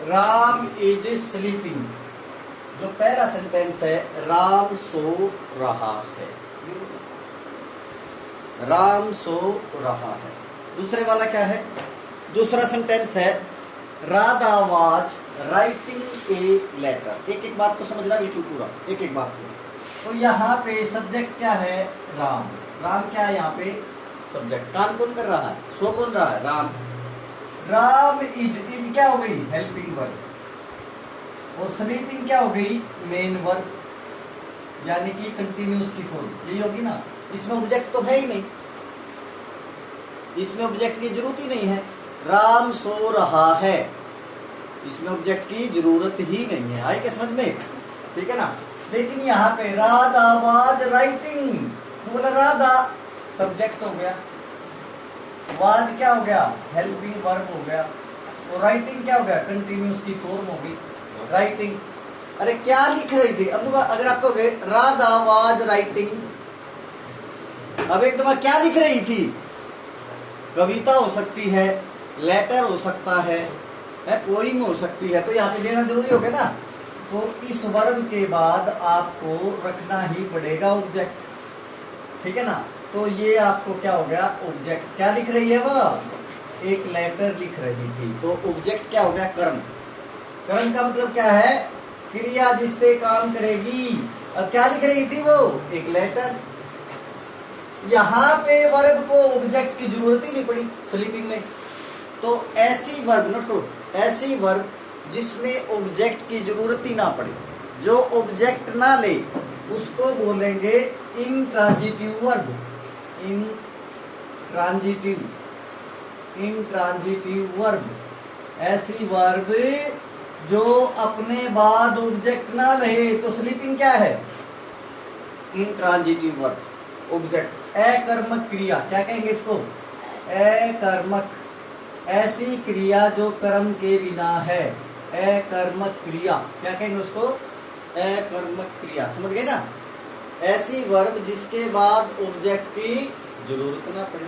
Ram is sleeping. जो पहला sentence है, राम सो रहा है, राम सो रहा है। दूसरे वाला क्या है? दूसरा सेंटेंस है, Radha was writing a letter. एक एक बात को समझना बिल्कुल पूरा, एक एक बात को। तो यहाँ पे सब्जेक्ट क्या है? राम। राम क्या है यहाँ पे? सब्जेक्ट। काम कौन कर रहा है? सो कौन रहा है? राम। राम इज क्या हो गई? Helping verb. और स्लीपिंग क्या हो गई? मेन वर्ब, यानी कि कंटिन्यूस की फॉर्म यही होगी ना। इसमें ऑब्जेक्ट तो है ही नहीं, इसमें ऑब्जेक्ट की जरूरत ही नहीं है। राम सो रहा है, इसमें ऑब्जेक्ट की जरूरत ही नहीं है। आए क्या समझ में? ठीक है ना। लेकिन यहाँ पे राधा वाज राइटिंग, तो बोला राधा सब्जेक्ट हो गया, वाज क्या हो गया? हेल्पिंग वर्ब हो गया, और राइटिंग क्या हो गया? कंटिन्यूस की फॉर्म हो गई, राइटिंग। अरे क्या लिख रही थी? अब अगर आप कहोगे राधा वाज राइटिंग, अब एक तुम्हारा क्या लिख रही थी? कविता हो सकती है, लेटर हो सकता है, पोइम हो सकती है, तो यहाँ पे देना जरूरी हो गया ना। तो इस वर्ब के बाद आपको रखना ही पड़ेगा ऑब्जेक्ट, ठीक है ना। तो ये आपको क्या हो गया? ऑब्जेक्ट। क्या लिख रही है वह? एक लेटर लिख रही थी, तो ऑब्जेक्ट क्या हो गया? कर्म। कर्म का मतलब क्या है? क्रिया जिस पे काम करेगी। अब क्या लिख रही थी वो? एक लेटर। यहाँ पे वर्ब को ऑब्जेक्ट की जरूरत ही नहीं पड़ी स्लीपिंग में। तो ऐसी वर्ब, नोट करो, ऐसी वर्ब जिसमें ऑब्जेक्ट की जरूरत ही ना पड़े, जो ऑब्जेक्ट ना ले, उसको बोलेंगे इंट्रांजिटिव वर्ब। Intransitive verb. ऐसी वर्ब जो अपने बाद ऑब्जेक्ट ना रहे, तो स्लीपिंग क्या है? Intransitive verb. ऑब्जेक्ट अकर्मक क्रिया, क्या कहेंगे इसको? अकर्मक। ऐसी क्रिया जो कर्म के बिना है, अकर्मक क्रिया, क्या कहेंगे उसको? अकर्मक क्रिया। समझ गए ना। ऐसी वर्ब जिसके बाद ऑब्जेक्ट की जरूरत ना पड़े।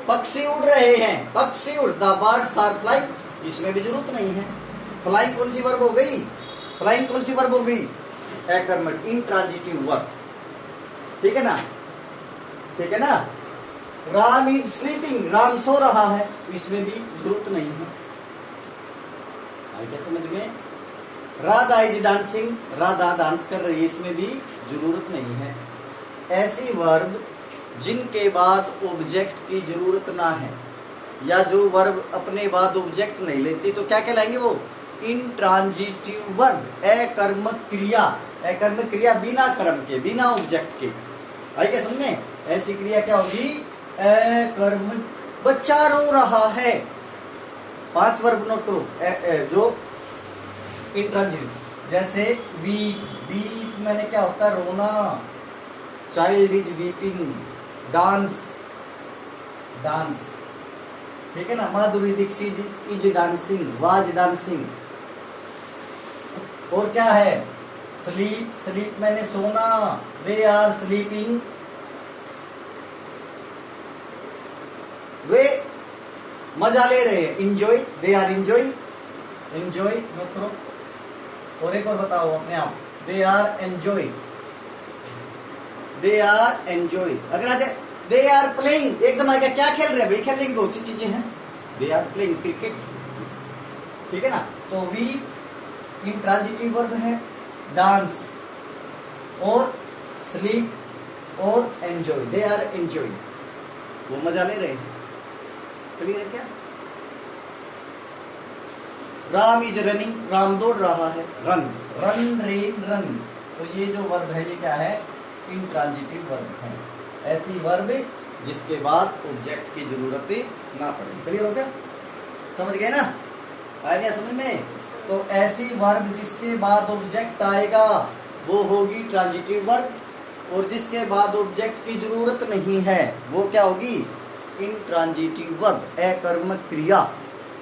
पक्षी उड़ रहे हैं, पक्षी उड़, द बर्ड्स आर फ्लाइंग, इसमें भी जरूरत नहीं है। फ्लाइंग कौन सी वर्ब हो गई? फ्लाइंग कौन सी वर्ब हो गई? अकर्मक, इंट्रांजिटिव वर्ब। ठीक है ना, ठीक है ना। राम इज स्लीपिंग, राम सो रहा है, इसमें भी जरूरत नहीं है। क्या समझ में? Radha is dancing, Radha dance कर रही है, इसमें भी जरूरत नहीं है। ऐसी वर्ब जिनके बाद ऑब्जेक्ट की जरूरत ना है, या जो वर्ब अपने बाद ऑब्जेक्ट नहीं लेती, तो क्या कहलाएंगे वो? इंट्रांजिटिव वर्ब, अकर्मक क्रिया। अकर्मक क्रिया बिना कर्म के, बिना ऑब्जेक्ट के। आई क्या समझ में? ऐसी क्रिया क्या होगी? अकर्मक। बच्चा रो रहा है, 5 वर्ब नोट करो जो इंट्रांजिटिव। जैसे वीप, वीप मैंने क्या होता है? रोना। Child is weeping, dance, dance, ठीक है ना। Madhuri Dixit is dancing, was dancing. और क्या है? स्लीप, स्लीप मैंने सोना, दे आर स्लीपिंग, वे मजा ले रहे हैं, enjoy, they are enjoying, enjoy note करो। और एक और बताओ अपने आप, they are enjoy, they are enjoy. अगर आ जाए दे आर प्लेइंग, एकदम आ गया, क्या खेल रहे हैं भाई? खेलने की बहुत सी चीजें हैं। दे आर प्लेइंग क्रिकेट, ठीक है ना। तो वी इंट्रांजिटिव वर्ब है, डांस और स्लीप और एंजॉय, दे आर एंजॉय, वो मजा ले रहे हैं। क्लियर है क्या? राम इज रनिंग, राम दौड़ रहा है, रन, रन, रेन, रन। तो ये जो वर्ब है, ये क्या है? इंट्रांजिटिव वर्ब है। ऐसी वर्ब जिसके बाद ऑब्जेक्ट की जरूरत ना पड़े। क्लियर हो गया? समझ गए ना? आ गया समझ में? तो ऐसी वर्ब जिसके बाद ऑब्जेक्ट आएगा वो होगी ट्रांजिटिव वर्ब, और जिसके बाद ऑब्जेक्ट की जरूरत नहीं है वो क्या होगी? इंट्रांजिटिव वर्ब, अकर्मक क्रिया।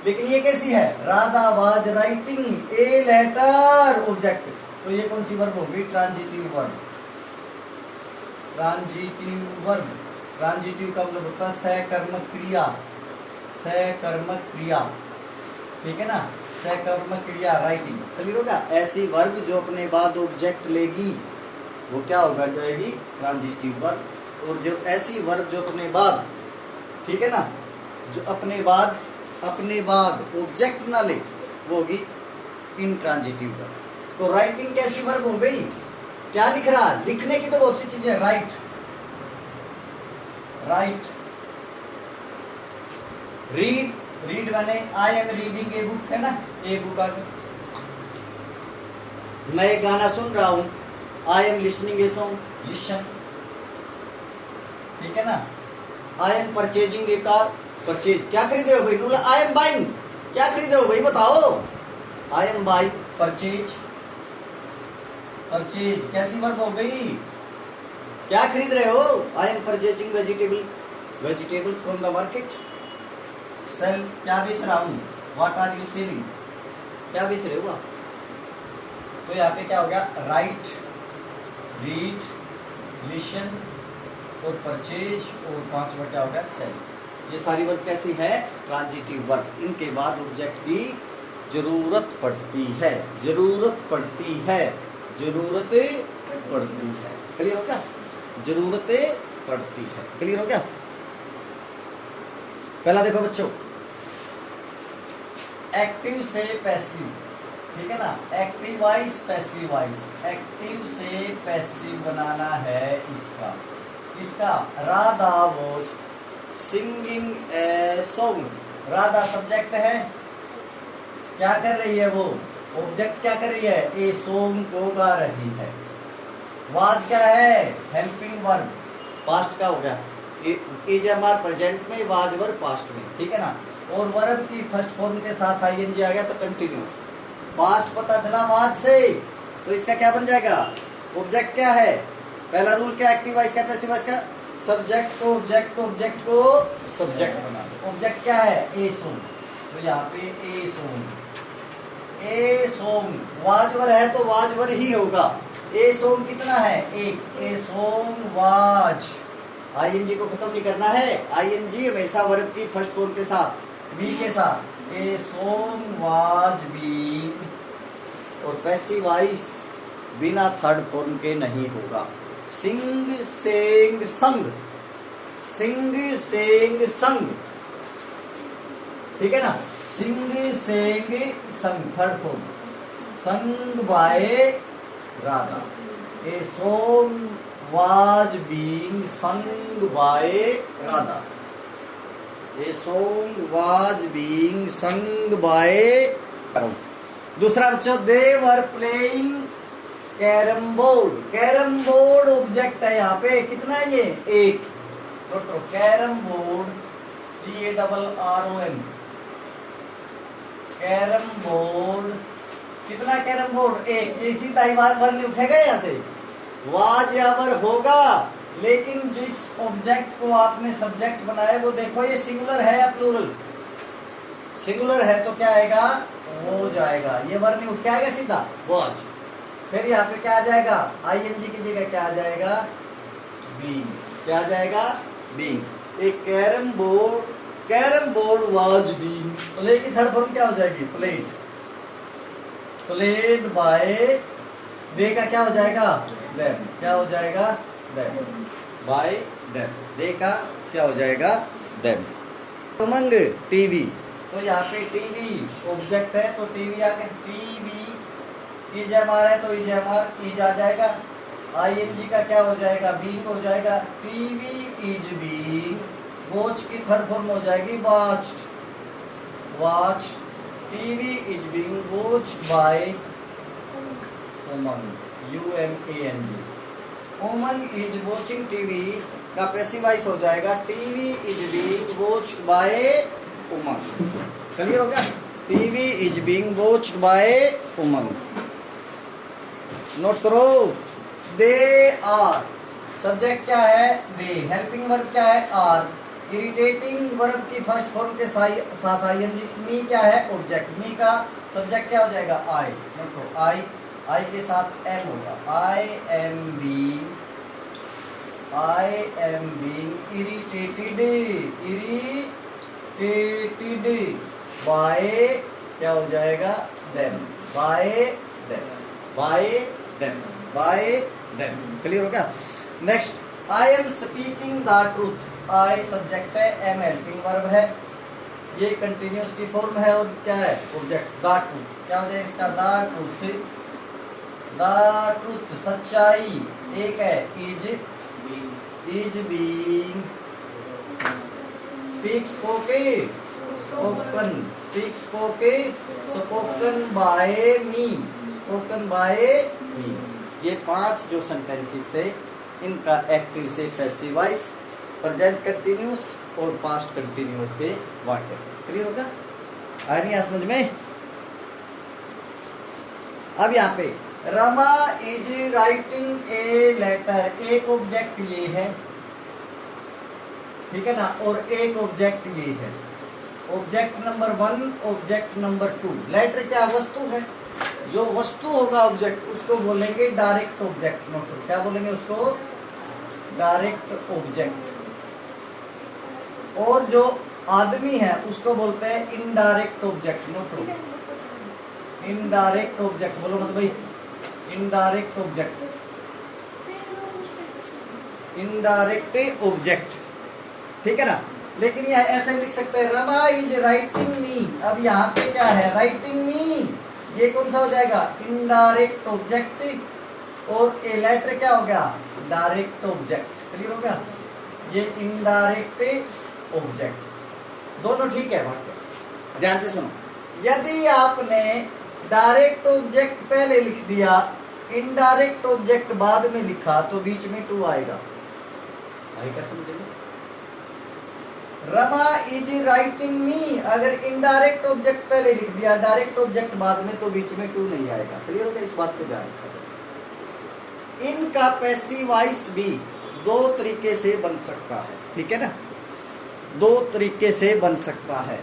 लेकिन ये कैसी है? Radha was writing a letter, object. तो ये कौन सी वर्ब होगी? Transitive verb. Transitive verb, transitive का मतलब होता है सहकर्मक क्रिया, सहकर्मक क्रिया, ठीक है ना। सकर्मक क्रिया राइटिंग। क्लियर होगा? ऐसी वर्ब जो अपने बाद ऑब्जेक्ट लेगी वो क्या होगा जाएगी ट्रांजिटिव वर्ब। और जो ऐसी वर्ब जो अपने बाद, ठीक है ना, जो अपने बाद ऑब्जेक्ट ना ले वो होगी इंट्रांजिटिव वर्ब। तो राइटिंग कैसी वर्ब हो गई? क्या लिख रहा है? लिखने की तो बहुत सी चीजें, राइट, रीड, मैंने I am reading a book, है ना, ए बुक आ गई। मैं एक गाना सुन रहा हूं, I am listening a song, listen, ठीक है ना। आई am purchasing A car, purchase, क्या खरीद रहे हो भाई? बोला आई एम बाइंग, क्या खरीद रहे हो भाई बताओ? आई एम बाइंग, परचेज, कैसी वर्ब हो गई? क्या खरीद रहे हो? I am purchasing vegetables from the market. Sell, क्या बेच रहा हूं? व्हाट आर यू सेलिंग, क्या बेच रहे हो आप? तो यहाँ पे क्या हो गया? राइट, रीड, लिसन और परचेज, और पांचवा क्या हो गया? सेल। ये सारी वर्ब कैसी है? Transitive verb. इनके बाद ऑब्जेक्ट की जरूरत पड़ती है, जरूरत पड़ती है। क्लियर हो गया? जरूरतें पड़ती है। क्लियर हो गया? पहला देखो बच्चों, एक्टिव से पैसिव, ठीक है ना, active voice, passive voice. Active से पैसिव बनाना है इसका Radha was singing a song. Radha subject है, क्या कर रही है वो? ऑब्जेक्ट क्या कर रही है? ए सॉन्ग को गा रही है। वाज क्या है? हेल्पिंग वर्ब, पास्ट का हो गया, इज एम आर प्रेजेंट में, वाज वर्ब पास्ट में, ठीक है ना। और वर्ब की फर्स्ट फॉर्म के साथ आईएनजी आ गया तो कंटिन्यूस। पास्ट पता चला वाज से, तो इसका क्या बन जाएगा? ऑब्जेक्ट क्या है? पहला रूल क्या? एक्टिव वॉइस का, पैसिव वॉइस का, सब्जेक्ट को सब्जेक्ट बना दो। ऑब्जेक्ट क्या है? ए सॉन्ग, तो यहाँ पे ए सॉन्ग वाजवर है तो वाजवर ही होगा। ए सॉन्ग कितना है? एक। ए सॉन्ग वाज, आईएनजी को खत्म नहीं करना है। आईएनजी हमेशा वर्ब की फर्स्ट फॉर्म के साथ, बी के साथ। ए सॉन्ग वाज बीइंग, और पैसिव वॉइस बिना थर्ड फॉर्म के नहीं होगा। सिंग, सेंग, संग, संग, ठीक है ना। सिंग, सेंग, संग, third form. Sung by Radha, a song was being sung by Radha, a song was being sung by। दूसरा बच्चों, they were playing carrom board object है यहाँ पे, कितना है ये? एक। तो carrom board, CARROM, carrom board, कितना कैरम बोर्ड? एक। ये इसी टाइम वर्ग उठेगा यहाँ से, वाज या वर होगा, लेकिन जिस ऑब्जेक्ट को आपने सब्जेक्ट बनाया वो देखो ये सिंगुलर है या प्लूरल? सिंगुलर है तो क्या आएगा? वो जाएगा, ये वर नहीं उठ के आएगा सीधा, वाज। फिर यहाँ पे क्या आ जाएगा? आईएनजी की जगह क्या आ जाएगा? बीइंग। क्या आ जाएगा? बीइंग। एक carrom board was being, play की थर्ड फॉर्म क्या हो जाएगी? प्लेड, प्लेड बाय, दे का क्या हो जाएगा? देम, क्या हो जाएगा? देम, बाय देम, दे का क्या हो जाएगा? देम। उमंग, टीवी, तो यहाँ पे टीवी ऑब्जेक्ट है तो टीवी आ गया, टीवी। इज एम आर है तो इज एम आर, इज आ जाएगा। आईएनजी का क्या हो जाएगा? बीइंग हो जाएगा। टीवी इज बीइंग, वॉच की थर्ड फॉर्म हो जाएगी watched, TV is being watched bye Umang, UMANG। Umang is watching TV का पैसिव वॉइस हो जाएगा TV is being watched bye Umang. Clear हो गया? TV is being watched bye Umang. Note करो, they are, subject क्या है? दे। Helping verb क्या है? आर। इरिटेटिंग वर्ब की फर्स्ट फॉर्म के साथ आईएनजी। मी क्या है? ऑब्जेक्ट। मी का सब्जेक्ट क्या हो जाएगा? आई। नोट करो, आई के साथ एम होगा। आई एम बीइंग इरिटेटेड बाय क्या हो जाएगा, them, bye them, bye them, bye them. Clear हो गया। Next, I am speaking the truth. I subject है, एम हेल्पिंग वर्ब है, ये कंटिन्यूस की फॉर्म है और क्या है ऑब्जेक्ट, द ट्रूथ। क्या हो जाएगा इसका, द ट्रूथ, द ट्रूथ सच्चाई, एक है is being, speak spoke spoken, speak spoke spoken by me, spoken by me. ये 5 जो सेंटेंसेस थे इनका एक्टिव से पैसिव वॉइस, प्रेजेंट कंटिन्यूस और पास्ट कंटिन्यूस के वाक्य। क्लियर होगा, आ नहीं समझ में। अब यहाँ पे Rama is writing a letter, एक ऑब्जेक्ट ये है, ठीक है ना, और एक ऑब्जेक्ट ये है, object number 1, object number 2। Letter क्या वस्तु है, जो वस्तु होगा ऑब्जेक्ट उसको बोलेंगे डायरेक्ट ऑब्जेक्ट, नोट करो क्या बोलेंगे उसको, डायरेक्ट ऑब्जेक्ट। और जो आदमी है उसको बोलते हैं इनडायरेक्ट ऑब्जेक्ट, नोट करो इनडायरेक्ट ऑब्जेक्ट, बोलो मत भाई, इनडायरेक्ट ऑब्जेक्ट, इनडायरेक्ट ऑब्जेक्ट, ठीक है ना। लेकिन यह ऐसे लिख सकते हैं, रमा इज राइटिंग मी। अब यहाँ पे क्या है, राइटिंग मी, ये कौन सा हो जाएगा, इनडायरेक्ट ऑब्जेक्ट, और ए लेटर क्या हो गया, डायरेक्ट ऑब्जेक्ट। क्लियर हो गया, ये इनडायरेक्ट ऑब्जेक्ट, दोनों ठीक है। ध्यान से सुनो, यदि आपने डायरेक्ट ऑब्जेक्ट पहले लिख दिया, इनडायरेक्ट ऑब्जेक्ट बाद में लिखा, तो बीच में टू आएगा। आएगा समझ, रमा इज राइटिंग मी, अगर इनडायरेक्ट ऑब्जेक्ट पहले लिख दिया, डायरेक्ट ऑब्जेक्ट बाद में, तो बीच में टू नहीं आएगा। क्लियर हो गया, इस बात को ध्यान रखना। इनका पैसिव वॉइस भी 2 तरीके से बन सकता है, ठीक है ना, 2 तरीके से बन सकता है।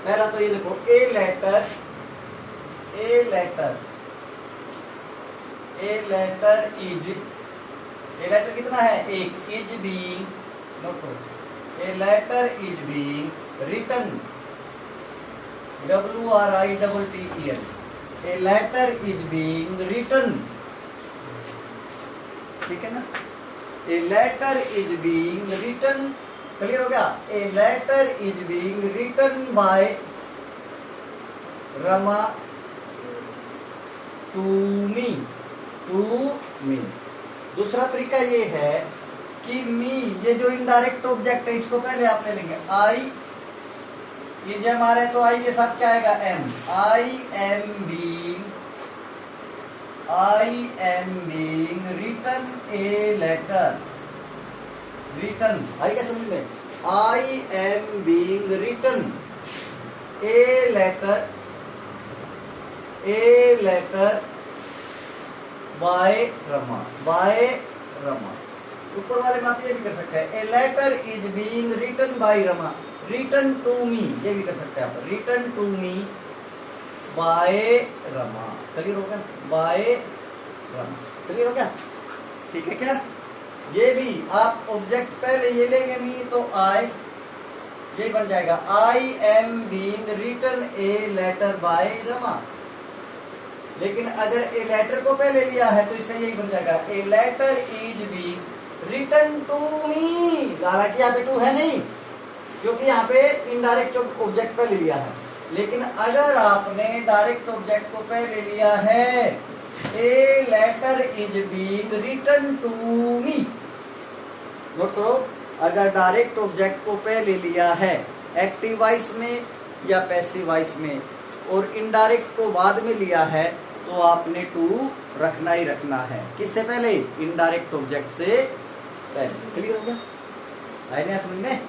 पहला तो ये लिखो, a letter, a letter, a letter is, a letter कितना है, एक, इज बीइंग, नोट करो, a letter is being written, WRITTEN, a letter is being written, ठीक है ना, a letter is being written. Clear हो गया, a letter is being written by Rama to me, to me. दूसरा तरीका ये है कि मी, ये जो इनडायरेक्ट ऑब्जेक्ट है इसको पहले आप ले लेंगे, आई, ये जब हमारे तो आई के साथ क्या आएगा, am, I am being, I am being written a letter, written, I क्या समझ में, I am being written a letter, a letter by Rama, by Rama. ऊपर वाले में आप ये भी कर सकते हैं, a letter is being written by Rama, written to me, ये भी कर सकते हैं आप, written to me by Rama. Clear हो गया, बाय रमा, क्लियर हो गया, ठीक है क्या। ये भी आप ऑब्जेक्ट पहले ये लेंगे मी, तो आई, ये बन जाएगा, I am being written a letter by Rama. लेकिन अगर ए लेटर को पहले लिया है तो इसका यही बन जाएगा, a letter is being written to me. हालांकि यहाँ पे टू है नहीं, क्योंकि यहाँ पे इनडायरेक्ट ऑब्जेक्ट पहले लिया है। लेकिन अगर आपने डायरेक्ट ऑब्जेक्ट को पहले लिया है, a letter is being written to me, note करो, अगर डायरेक्ट ऑब्जेक्ट को पहले लिया है एक्टिव वॉइस में या पैसिव वॉइस में, और इनडायरेक्ट को बाद में लिया है, तो आपने टू रखना ही रखना है। किससे पहले, इनडायरेक्ट ऑब्जेक्ट से पहले। क्लियर हो गया, आए नहीं समझ में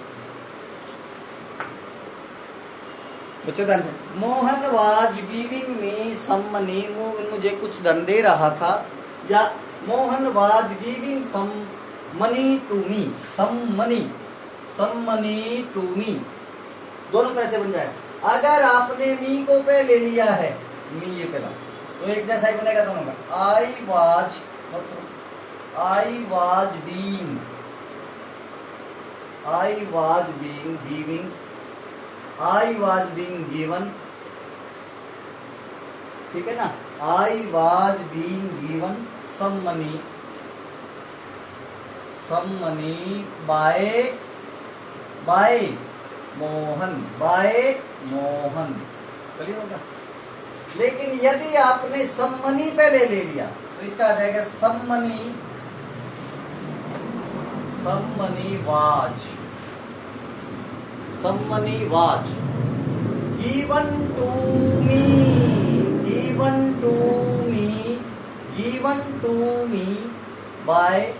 बच्चों। ध्यान से, Mohan was giving me some money, मुझे कुछ धन दे रहा था, या Mohan was giving some money to me, some money to me, दोनों तरह से बन जाए। अगर आपने मी को पहले लिया है, मी ये पहला, तो एक जैसा ही बनेगा दोनों का, आई was being, I was being giving, I was being given, ठीक है ना। I was being given some money by Mohan. Clear होगा। लेकिन यदि आपने सम मनी पहले ले लिया तो इसका आ जाएगा some money was given to me by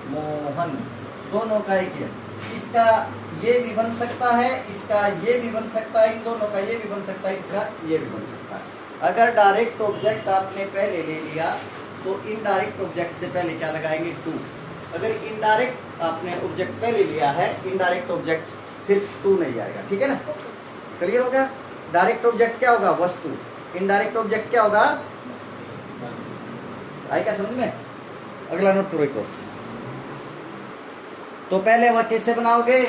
Mohan. दोनों का एक है। इसका ये भी बन सकता है, इसका ये भी बन सकता है, इन दोनों का ये भी बन सकता है, इसका ये भी बन सकता है। अगर डायरेक्ट ऑब्जेक्ट आपने पहले ले लिया तो इनडायरेक्ट ऑब्जेक्ट से पहले क्या लगाएंगे? टू। अगर इनडायरेक्ट आपने ऑब्जेक्ट पहले लिया है, इनडायरेक्ट ऑब्जेक्ट फिर टू नहीं आएगा। ठीक है ना। क्लियर हो गया। डायरेक्ट ऑब्जेक्ट क्या होगा? वस्तु। इनडायरेक्ट ऑब्जेक्ट क्या होगा? आई क्या समझ में? अगला नोट करो एक और। तो पहले वह किससे बनाओगे?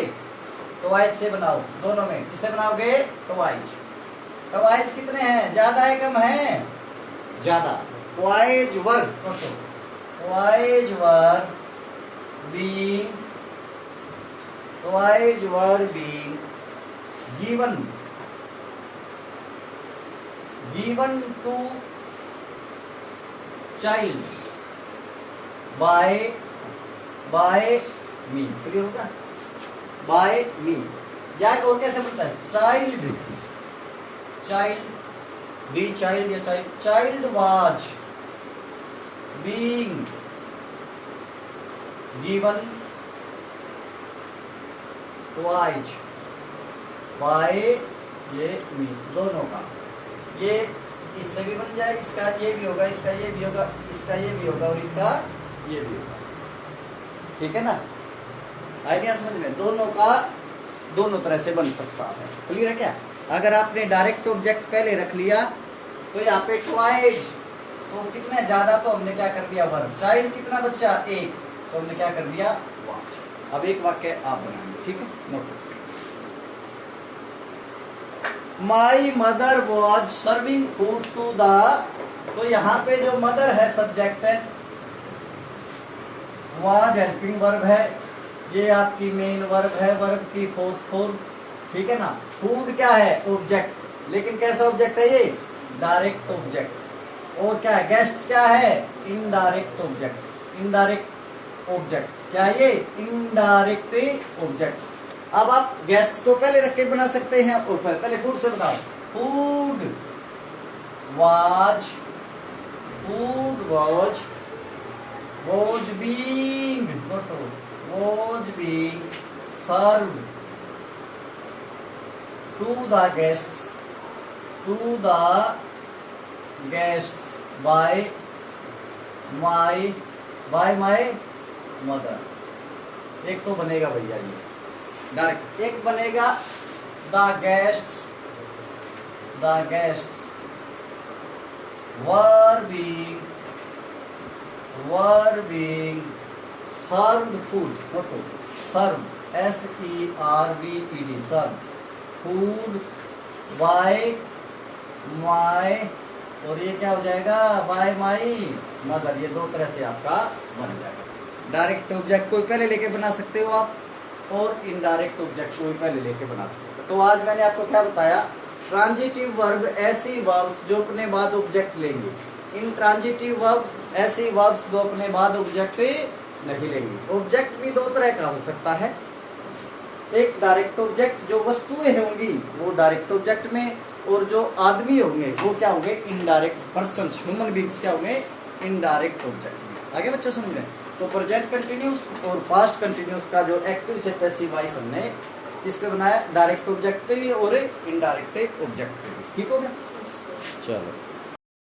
ट्वाइस से बनाओ। दोनों में किससे बनाओगे? ट्वाइस कितने हैं? ज्यादा है कम है? ज्यादा। Twice were being given to child by me. Clear होगा? By me. या और कैसे बनता है? Child was being given twice by ये मी। दोनों का ये इससे भी बन जाए, इसका ये भी होगा, इसका ये भी होगा, इसका ये भी होगा और इसका ये भी होगा। ठीक है ना। आइडिया समझ में? दोनों का दोनों तरह से बन सकता है। क्लियर है क्या? अगर आपने डायरेक्ट ऑब्जेक्ट पहले रख लिया तो यहाँ पे ट्वाइस तो कितने ज्यादा, तो हमने क्या कर दिया? वर। चाइल्ड कितना बच्चा? एक, तो हमने क्या कर दिया? वाच। अब एक वाक्य आप बनाएंगे। ठीक है। Note. My mother was serving food to the. तो यहाँ पे जो मदर है सब्जेक्ट है, वाज हेल्पिंग वर्ब है, ये आपकी मेन वर्ब है, वर्ब की फोर्थ फॉर्म। ठीक है ना। फूड क्या है? ऑब्जेक्ट। लेकिन कैसा ऑब्जेक्ट है ये? Direct object. और क्या है? गेस्ट्स क्या है? Indirect objects. क्या है ये? Indirect objects. अब आप गेस्ट्स को पहले रख के बना सकते हैं और पहले फूड से बनाओ। Food was being served to the guests by my mother। एक तो बनेगा भैया ये डायरेक्ट। एक बनेगा the guests were being served food। served SERVED served food by my, और ये क्या हो जाएगा? by my mother। ये दो तरह से आपका बन जाएगा। डायरेक्ट ऑब्जेक्ट को पहले लेके बना सकते हो आप और इनडायरेक्ट ऑब्जेक्ट को पहले लेके बना सकते हो। तो आज मैंने आपको क्या बताया? ट्रांजिटिव वर्ब ऐसी वर्ब्स जो अपने बाद ऑब्जेक्ट लेंगे। इन ट्रांजिटिव वर्ब ऐसी वर्ब्स जो अपने बाद ऑब्जेक्ट नहीं लेंगे। ऑब्जेक्ट भी दो तरह का हो सकता है। एक डायरेक्ट ऑब्जेक्ट जो वस्तुएं होंगी वो डायरेक्ट ऑब्जेक्ट में, और जो आदमी होंगे वो क्या होंगे? इनडायरेक्ट पर्सन, ह्यूमन बींग्स क्या होंगे? इनडायरेक्ट ऑब्जेक्ट में। आगे बच्चों समझ गए? तो प्रेजेंट कंटिन्यूस और पास्ट कंटिन्यूस का जो एक्टिव से पैसिव वॉइस हमने किस पे बनाया? डायरेक्ट ऑब्जेक्ट पे भी और इनडायरेक्ट ऑब्जेक्ट पे भी। ठीक हो गया? चलो।